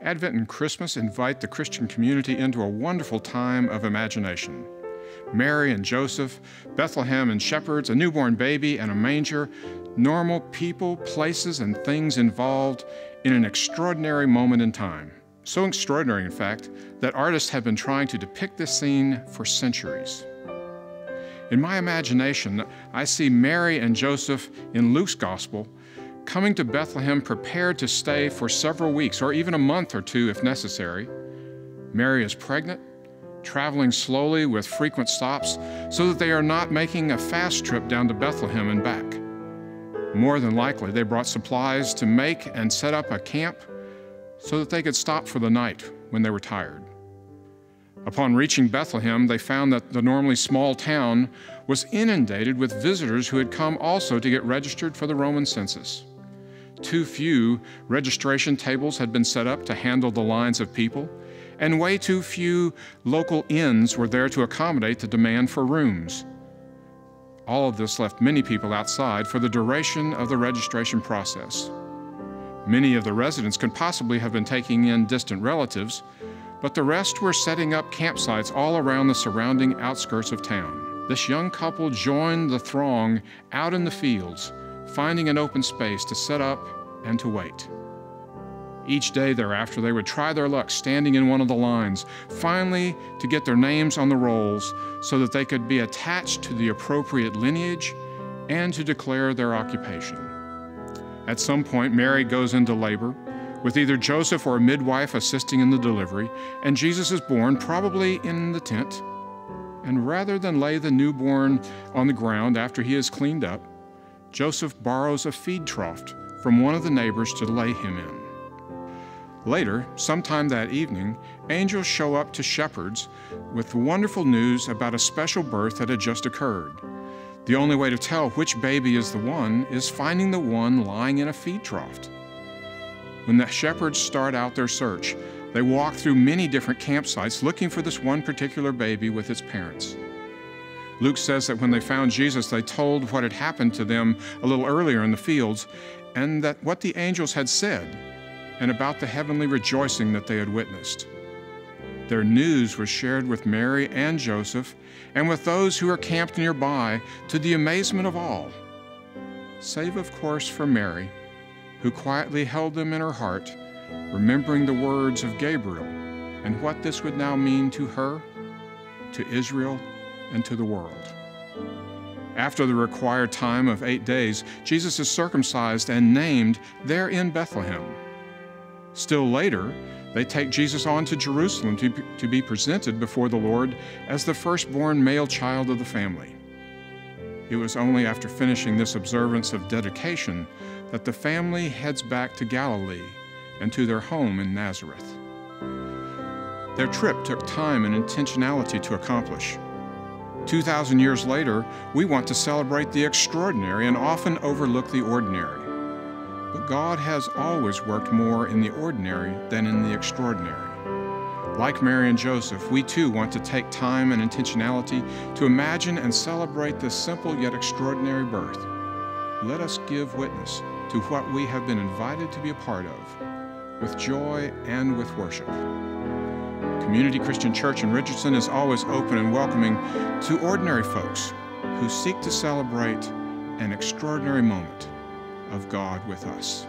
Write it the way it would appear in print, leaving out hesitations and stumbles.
Advent and Christmas invite the Christian community into a wonderful time of imagination. Mary and Joseph, Bethlehem and shepherds, a newborn baby and a manger, normal people, places, and things involved in an extraordinary moment in time. So extraordinary, in fact, that artists have been trying to depict this scene for centuries. In my imagination, I see Mary and Joseph in Luke's Gospel coming to Bethlehem prepared to stay for several weeks or even a month or two if necessary. Mary is pregnant, traveling slowly with frequent stops so that they are not making a fast trip down to Bethlehem and back. More than likely, they brought supplies to make and set up a camp so that they could stop for the night when they were tired. Upon reaching Bethlehem, they found that the normally small town was inundated with visitors who had come also to get registered for the Roman census. Too few registration tables had been set up to handle the lines of people, and way too few local inns were there to accommodate the demand for rooms. All of this left many people outside for the duration of the registration process. Many of the residents could possibly have been taking in distant relatives, but the rest were setting up campsites all around the surrounding outskirts of town. This young couple joined the throng out in the fields, finding an open space to set up and to wait. Each day thereafter, they would try their luck standing in one of the lines, finally to get their names on the rolls so that they could be attached to the appropriate lineage and to declare their occupation. At some point, Mary goes into labor, with either Joseph or a midwife assisting in the delivery, and Jesus is born, probably in the tent. And rather than lay the newborn on the ground after he is cleaned up, Joseph borrows a feed trough from one of the neighbors to lay him in. Later, sometime that evening, angels show up to shepherds with wonderful news about a special birth that had just occurred. The only way to tell which baby is the one is finding the one lying in a feed trough. When the shepherds start out their search, they walk through many different campsites looking for this one particular baby with its parents. Luke says that when they found Jesus, they told what had happened to them a little earlier in the fields and that what the angels had said and about the heavenly rejoicing that they had witnessed. Their news was shared with Mary and Joseph and with those who were camped nearby, to the amazement of all, save, of course, for Mary, who quietly held them in her heart, remembering the words of Gabriel and what this would now mean to her, to Israel, and to the world. After the required time of 8 days, Jesus is circumcised and named there in Bethlehem. Still later, they take Jesus on to Jerusalem to be presented before the Lord as the firstborn male child of the family. It was only after finishing this observance of dedication that the family heads back to Galilee and to their home in Nazareth. Their trip took time and intentionality to accomplish. 2,000 years later, we want to celebrate the extraordinary and often overlook the ordinary. But God has always worked more in the ordinary than in the extraordinary. Like Mary and Joseph, we too want to take time and intentionality to imagine and celebrate this simple yet extraordinary birth. Let us give witness to what we have been invited to be a part of, with joy and with worship. Community Christian Church in Richardson is always open and welcoming to ordinary folks who seek to celebrate an extraordinary moment of God with us.